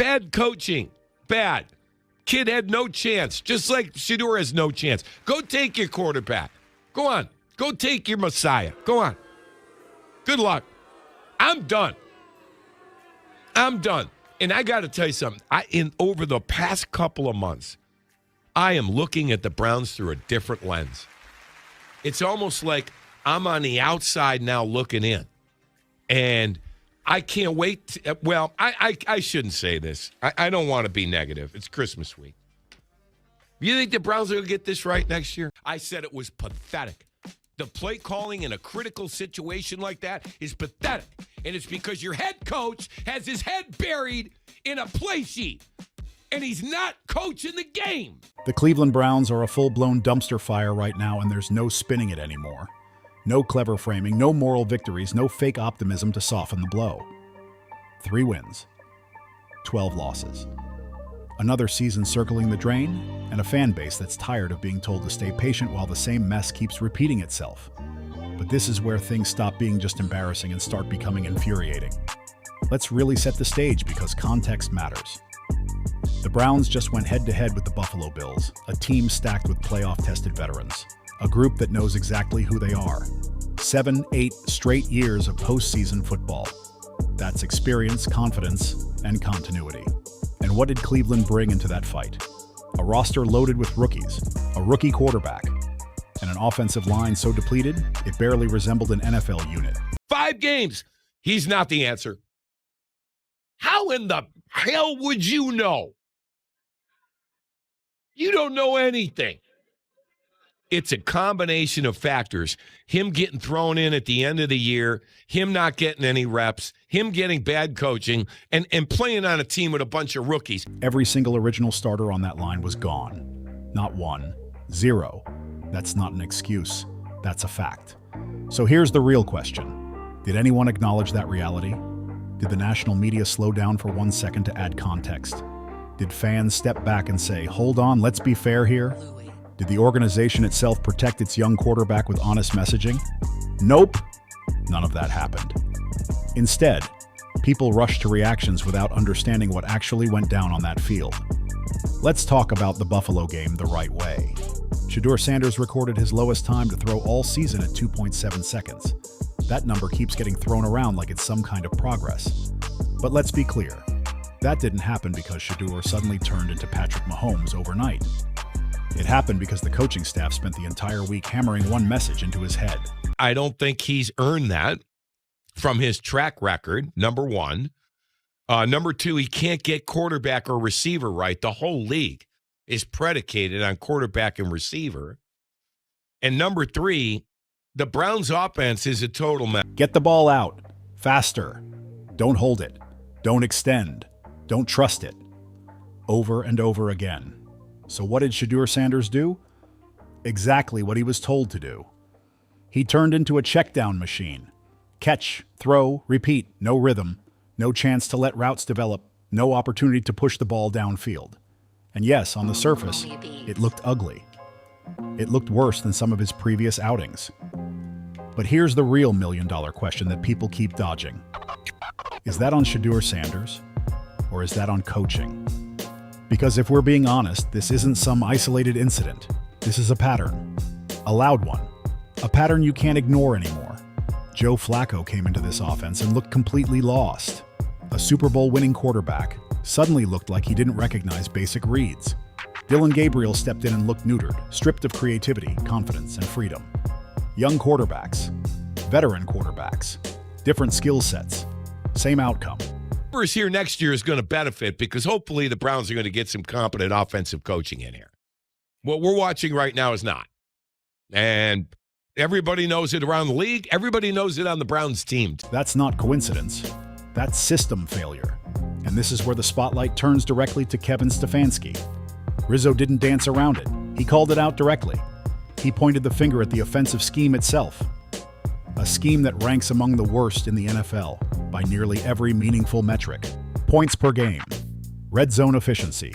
Bad coaching. Bad. Kid had no chance, just like Shedeur has no chance. Go take your quarterback. Go on. Go take your Messiah. Go on. Good luck. I'm done. And I got to tell you something. Over the past couple of months, I am looking at the Browns through a different lens. It's almost like I'm on the outside now looking in. And I can't wait. I shouldn't say this. I don't want to be negative. It's Christmas week. You think the Browns are going to get this right next year? I said it was pathetic. The play calling in a critical situation like that is pathetic. And it's because your head coach has his head buried in a play sheet. And he's not coaching the game. The Cleveland Browns are a full-blown dumpster fire right now, and there's no spinning it anymore. No clever framing, no moral victories, no fake optimism to soften the blow. 3 wins, 12 losses. Another season circling the drain, and a fan base that's tired of being told to stay patient while the same mess keeps repeating itself. But this is where things stop being just embarrassing and start becoming infuriating. Let's really set the stage because context matters. The Browns just went head-to-head with the Buffalo Bills, a team stacked with playoff-tested veterans, a group that knows exactly who they are. 7-8 straight years of postseason football. That's experience, confidence, and continuity. And what did Cleveland bring into that fight? A roster loaded with rookies, a rookie quarterback, and an offensive line so depleted, it barely resembled an NFL unit. 5 games. He's not the answer. How in the hell would you know? You don't know anything. It's a combination of factors. Him getting thrown in at the end of the year, him not getting any reps, him getting bad coaching, and playing on a team with a bunch of rookies. Every single original starter on that line was gone. Not 1, 0. That's not an excuse. That's a fact. So here's the real question. Did anyone acknowledge that reality? Did the national media slow down for 1 second to add context? Did fans step back and say, hold on, let's be fair here? Did the organization itself protect its young quarterback with honest messaging? Nope. None of that happened. Instead, people rushed to reactions without understanding what actually went down on that field. Let's talk about the Buffalo game the right way. Shedeur Sanders recorded his lowest time to throw all season at 2.7 seconds. That number keeps getting thrown around like it's some kind of progress. But let's be clear. That didn't happen because Shedeur suddenly turned into Patrick Mahomes overnight. It happened because the coaching staff spent the entire week hammering one message into his head. I don't think he's earned that from his track record, number one. Number two, he can't get quarterback or receiver right. The whole league is predicated on quarterback and receiver. And number three, the Browns' offense is a total mess. Get the ball out. Faster. Don't hold it. Don't extend. Don't trust it. Over and over again. So what did Shedeur Sanders do? Exactly what he was told to do. He turned into a check-down machine. Catch, throw, repeat, no rhythm, no chance to let routes develop, no opportunity to push the ball downfield. And yes, on the surface, it looked ugly. It looked worse than some of his previous outings. But here's the real million-dollar question that people keep dodging. Is that on Shedeur Sanders? Or is that on coaching? Because if we're being honest, this isn't some isolated incident. This is a pattern. A loud one. A pattern you can't ignore anymore. Joe Flacco came into this offense and looked completely lost. A Super Bowl winning quarterback suddenly looked like he didn't recognize basic reads. Dylan Gabriel stepped in and looked neutered, stripped of creativity, confidence, and freedom. Young quarterbacks, veteran quarterbacks, different skill sets, same outcome. Whoever's here next year is going to benefit because hopefully the Browns are going to get some competent offensive coaching in here. What we're watching right now is not. And everybody knows it around the league. Everybody knows it on the Browns team. That's not coincidence. That's system failure. And this is where the spotlight turns directly to Kevin Stefanski. Rizzo didn't dance around it. He called it out directly. He pointed the finger at the offensive scheme itself. A scheme that ranks among the worst in the NFL by nearly every meaningful metric. Points per game, red zone efficiency,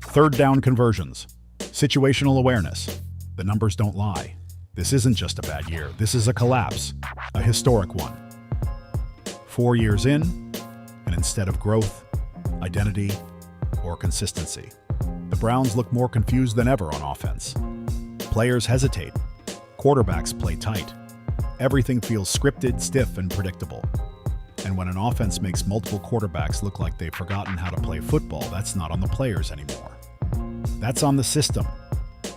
third down conversions, situational awareness. The numbers don't lie. This isn't just a bad year. This is a collapse, a historic one. 4 years in, and instead of growth, identity, or consistency. The Browns look more confused than ever on offense. Players hesitate. Quarterbacks play tight. Everything feels scripted, stiff, and predictable. And when an offense makes multiple quarterbacks look like they've forgotten how to play football, that's not on the players anymore. That's on the system.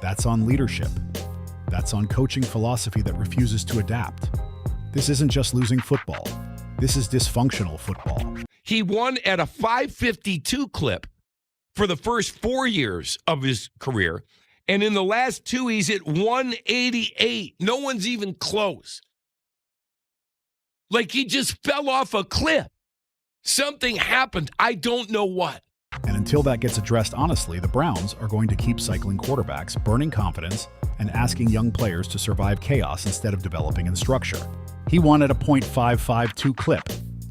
That's on leadership. That's on coaching philosophy that refuses to adapt. This isn't just losing football. This is dysfunctional football. He won at a 552 clip for the first 4 years of his career. And in the last 2, he's at 188. No one's even close. Like he just fell off a cliff. Something happened. I don't know what. And until that gets addressed honestly, the Browns are going to keep cycling quarterbacks, burning confidence, and asking young players to survive chaos instead of developing in structure. He won at a .552 clip.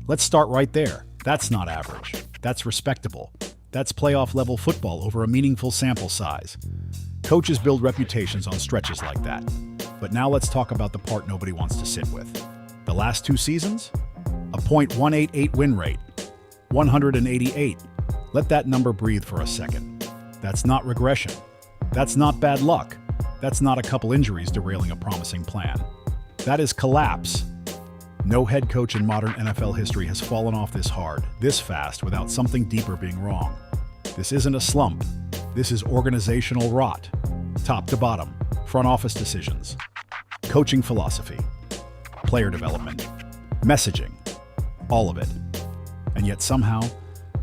Let's start right there. That's not average. That's respectable. That's playoff-level football over a meaningful sample size. Coaches build reputations on stretches like that. But now let's talk about the part nobody wants to sit with. The last 2 seasons? A .188 win rate. 188. Let that number breathe for a second. That's not regression. That's not bad luck. That's not a couple injuries derailing a promising plan. That is collapse. No head coach in modern NFL history has fallen off this hard, this fast, without something deeper being wrong. This isn't a slump. This is organizational rot. Top to bottom, front office decisions, coaching philosophy, player development, messaging, all of it. And yet somehow,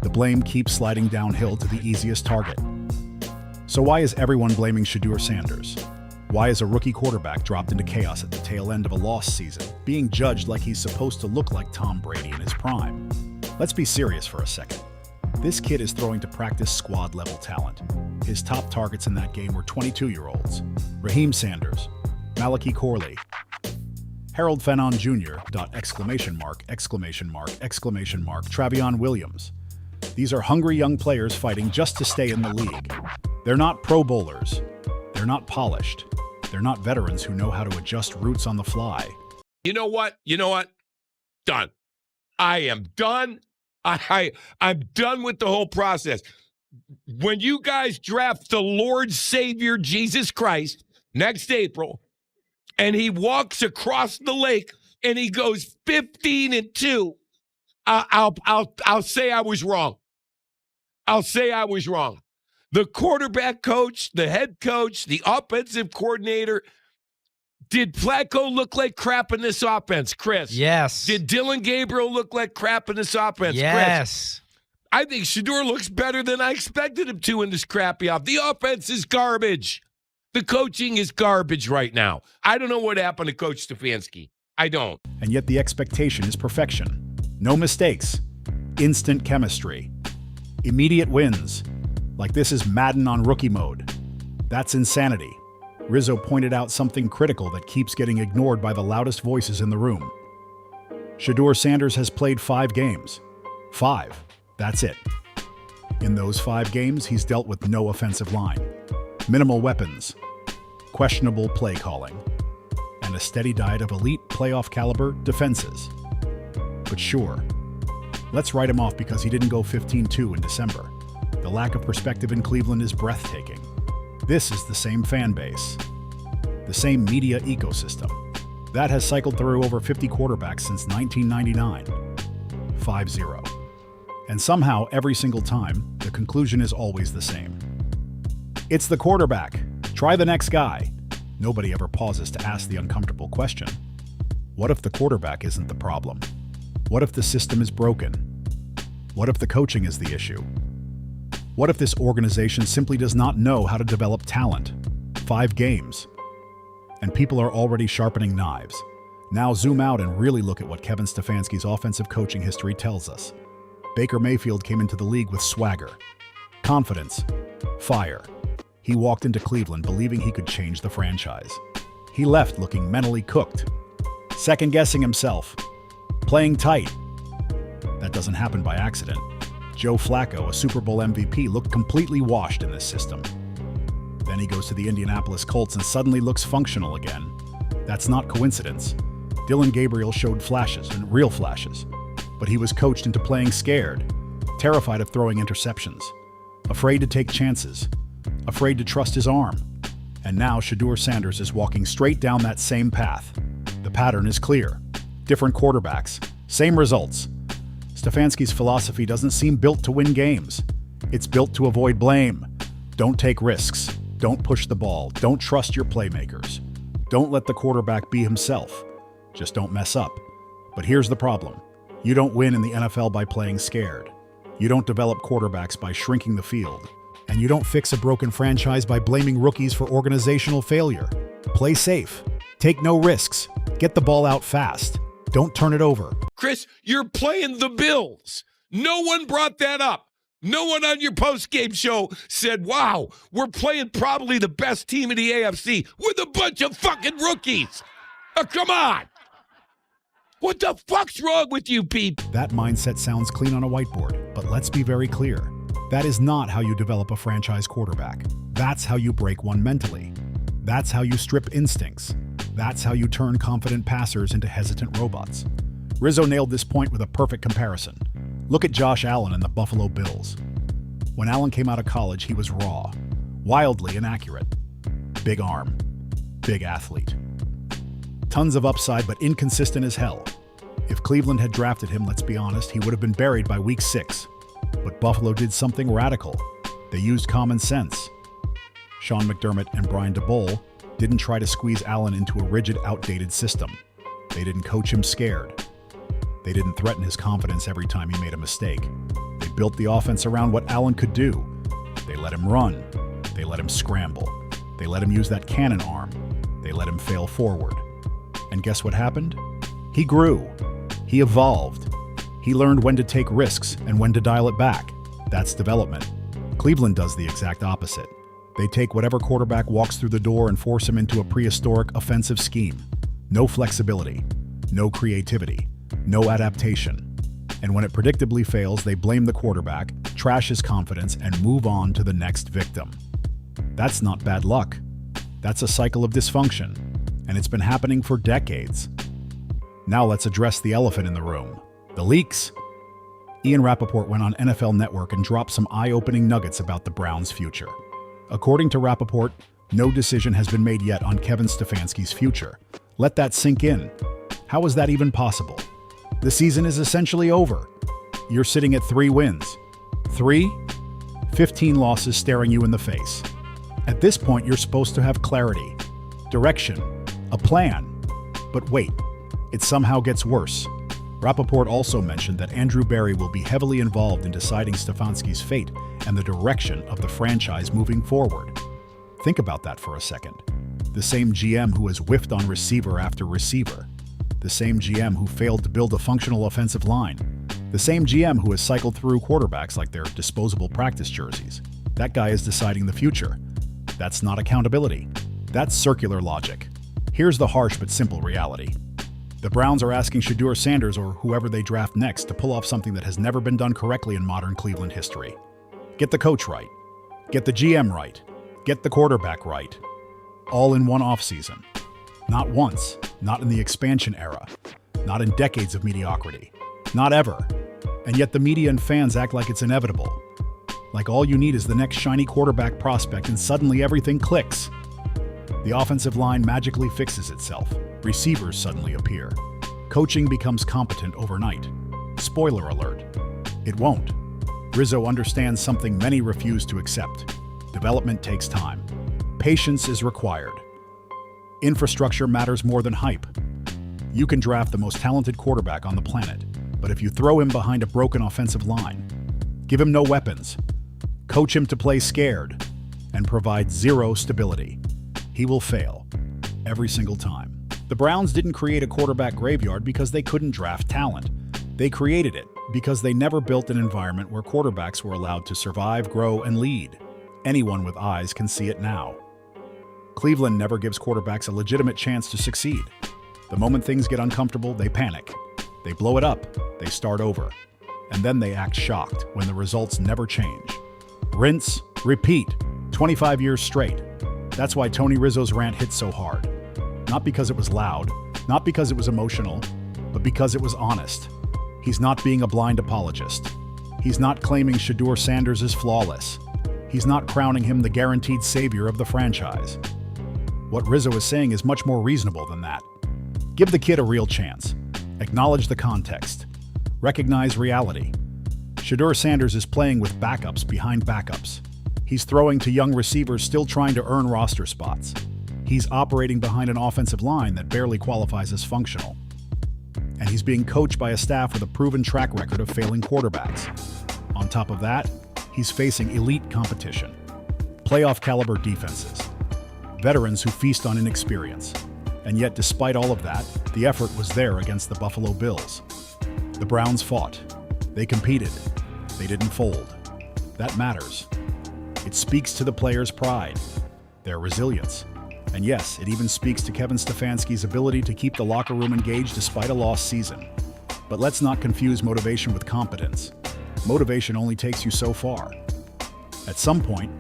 the blame keeps sliding downhill to the easiest target. So why is everyone blaming Shedeur Sanders? Why is a rookie quarterback dropped into chaos at the tail end of a lost season, being judged like he's supposed to look like Tom Brady in his prime? Let's be serious for a second. This kid is throwing to practice squad-level talent. His top targets in that game were 22-year-olds. Raheem Sanders, Malachi Corley, Harold Fanon Jr., ! Travion Williams. These are hungry young players fighting just to stay in the league. They're not Pro Bowlers. They're not polished. They're not veterans who know how to adjust routes on the fly. You know what? Done. I am done. I'm done with the whole process. When you guys draft the Lord Savior Jesus Christ next April, and he walks across the lake and he goes 15-2, I'll say I was wrong. I'll say I was wrong. The quarterback coach, the head coach, the offensive coordinator. Did Flacco look like crap in this offense, Chris? Yes. Did Dylan Gabriel look like crap in this offense, Yes. Chris? I think Shedeur looks better than I expected him to in this crappy offense. The offense is garbage. The coaching is garbage right now. I don't know what happened to Coach Stefanski. I don't. And yet the expectation is perfection. No mistakes. Instant chemistry. Immediate wins. Like this is Madden on rookie mode. That's insanity. Rizzo pointed out something critical that keeps getting ignored by the loudest voices in the room. Shedeur Sanders has played 5 games. 5. That's it. In those 5 games, he's dealt with no offensive line, minimal weapons, questionable play calling, and a steady diet of elite playoff caliber defenses. But sure, let's write him off because he didn't go 15-2 in December. The lack of perspective in Cleveland is breathtaking. This is the same fan base, the same media ecosystem that has cycled through over 50 quarterbacks since 1999. 5-0. And somehow, every single time, the conclusion is always the same. It's the quarterback. Try the next guy. Nobody ever pauses to ask the uncomfortable question. What if the quarterback isn't the problem? What if the system is broken? What if the coaching is the issue? What if this organization simply does not know how to develop talent? 5 games. And people are already sharpening knives. Now zoom out and really look at what Kevin Stefanski's offensive coaching history tells us. Baker Mayfield came into the league with swagger, confidence, fire. He walked into Cleveland believing he could change the franchise. He left looking mentally cooked, second-guessing himself, playing tight. That doesn't happen by accident. Joe Flacco, a Super Bowl MVP, looked completely washed in this system. Then he goes to the Indianapolis Colts and suddenly looks functional again. That's not coincidence. Dylan Gabriel showed flashes, and real flashes. But he was coached into playing scared, terrified of throwing interceptions, afraid to take chances, afraid to trust his arm. And now Shedeur Sanders is walking straight down that same path. The pattern is clear. Different quarterbacks, same results. Stefanski's philosophy doesn't seem built to win games. It's built to avoid blame. Don't take risks. Don't push the ball. Don't trust your playmakers. Don't let the quarterback be himself. Just don't mess up. But here's the problem. You don't win in the NFL by playing scared. You don't develop quarterbacks by shrinking the field. And you don't fix a broken franchise by blaming rookies for organizational failure. Play safe. Take no risks. Get the ball out fast. Don't turn it over. Chris, you're playing the Bills. No one brought that up. No one on your post-game show said, wow, we're playing probably the best team in the AFC with a bunch of fucking rookies. Oh, come on. What the fuck's wrong with you people? That mindset sounds clean on a whiteboard, but let's be very clear. That is not how you develop a franchise quarterback. That's how you break one mentally. That's how you strip instincts. That's how you turn confident passers into hesitant robots. Rizzo nailed this point with a perfect comparison. Look at Josh Allen and the Buffalo Bills. When Allen came out of college, he was raw, wildly inaccurate. Big arm, big athlete. Tons of upside, but inconsistent as hell. If Cleveland had drafted him, let's be honest, he would have been buried by week 6. But Buffalo did something radical. They used common sense. Sean McDermott and Brian DeBole didn't try to squeeze Allen into a rigid, outdated system. They didn't coach him scared. They didn't threaten his confidence every time he made a mistake. They built the offense around what Allen could do. They let him run. They let him scramble. They let him use that cannon arm. They let him fail forward. And guess what happened? He grew. He evolved. He learned when to take risks and when to dial it back. That's development. Cleveland does the exact opposite. They take whatever quarterback walks through the door and force him into a prehistoric offensive scheme. No flexibility, no creativity, no adaptation. And when it predictably fails, they blame the quarterback, trash his confidence, and move on to the next victim. That's not bad luck. That's a cycle of dysfunction, and it's been happening for decades. Now let's address the elephant in the room, the leaks. Ian Rappaport went on NFL Network and dropped some eye-opening nuggets about the Browns' future. According to Rappaport, no decision has been made yet on Kevin Stefanski's future. Let that sink in. How is that even possible? The season is essentially over. You're sitting at 3 wins. 3? 15 losses staring you in the face. At this point, you're supposed to have clarity, direction, a plan. But wait, it somehow gets worse. Rappaport also mentioned that Andrew Berry will be heavily involved in deciding Stefanski's fate and the direction of the franchise moving forward. Think about that for a second. The same GM who has whiffed on receiver after receiver. The same GM who failed to build a functional offensive line. The same GM who has cycled through quarterbacks like they're disposable practice jerseys. That guy is deciding the future. That's not accountability. That's circular logic. Here's the harsh but simple reality. The Browns are asking Shedeur Sanders or whoever they draft next to pull off something that has never been done correctly in modern Cleveland history. Get the coach right. Get the GM right. Get the quarterback right. All in one offseason. Not once. Not in the expansion era. Not in decades of mediocrity. Not ever. And yet the media and fans act like it's inevitable. Like all you need is the next shiny quarterback prospect and suddenly everything clicks. The offensive line magically fixes itself. Receivers suddenly appear. Coaching becomes competent overnight. Spoiler alert. It won't. Rizzo understands something many refuse to accept. Development takes time. Patience is required. Infrastructure matters more than hype. You can draft the most talented quarterback on the planet, but if you throw him behind a broken offensive line, give him no weapons, coach him to play scared, and provide zero stability, he will fail every single time. The Browns didn't create a quarterback graveyard because they couldn't draft talent. They created it because they never built an environment where quarterbacks were allowed to survive, grow, and lead. Anyone with eyes can see it now. Cleveland never gives quarterbacks a legitimate chance to succeed. The moment things get uncomfortable, they panic. They blow it up. They start over. And then they act shocked when the results never change. Rinse, repeat, 25 years straight. That's why Tony Rizzo's rant hit so hard. Not because it was loud, not because it was emotional, but because it was honest. He's not being a blind apologist. He's not claiming Shedeur Sanders is flawless. He's not crowning him the guaranteed savior of the franchise. What Rizzo is saying is much more reasonable than that. Give the kid a real chance. Acknowledge the context. Recognize reality. Shedeur Sanders is playing with backups behind backups. He's throwing to young receivers still trying to earn roster spots. He's operating behind an offensive line that barely qualifies as functional. And he's being coached by a staff with a proven track record of failing quarterbacks. On top of that, he's facing elite competition, playoff-caliber defenses, veterans who feast on inexperience. And yet, despite all of that, the effort was there against the Buffalo Bills. The Browns fought. They competed. They didn't fold. That matters. It speaks to the players' pride, their resilience. And yes, it even speaks to Kevin Stefanski's ability to keep the locker room engaged despite a lost season. But let's not confuse motivation with competence. Motivation only takes you so far. At some point,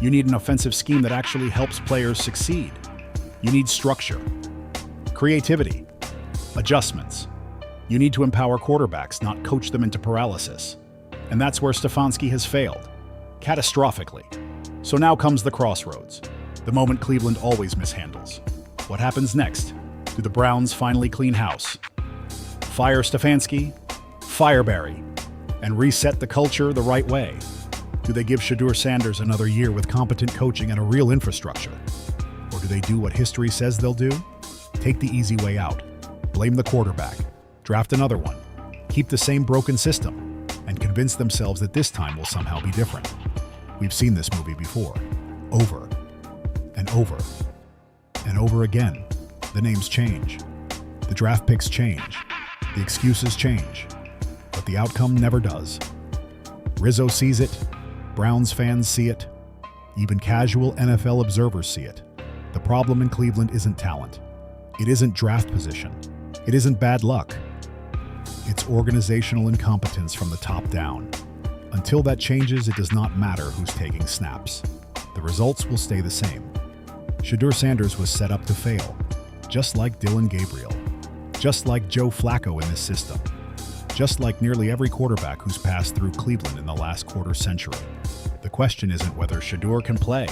you need an offensive scheme that actually helps players succeed. You need structure, creativity, adjustments. You need to empower quarterbacks, not coach them into paralysis. And that's where Stefanski has failed, catastrophically. So now comes the crossroads, the moment Cleveland always mishandles. What happens next? Do the Browns finally clean house? Fire Stefanski, fire Barry, and reset the culture the right way? Do they give Shedeur Sanders another year with competent coaching and a real infrastructure? Or do they do what history says they'll do? Take the easy way out. Blame the quarterback. Draft another one. Keep the same broken system. And convince themselves that this time will somehow be different. We've seen this movie before. Over. And over. And over again. The names change. The draft picks change. The excuses change. But the outcome never does. Rizzo sees it. Browns fans see it. Even casual NFL observers see it. The problem in Cleveland isn't talent. It isn't draft position. It isn't bad luck. It's organizational incompetence from the top down. Until that changes, it does not matter who's taking snaps. The results will stay the same. Shedeur Sanders was set up to fail, just like Dylan Gabriel, just like Joe Flacco in this system, just like nearly every quarterback who's passed through Cleveland in the last quarter century. The question isn't whether Shedeur can play.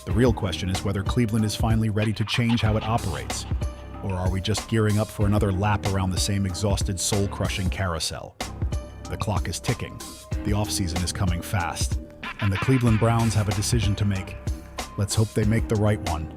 The real question is whether Cleveland is finally ready to change how it operates. Or are we just gearing up for another lap around the same exhausted, soul-crushing carousel? The clock is ticking. The offseason is coming fast. And the Cleveland Browns have a decision to make. Let's hope they make the right one.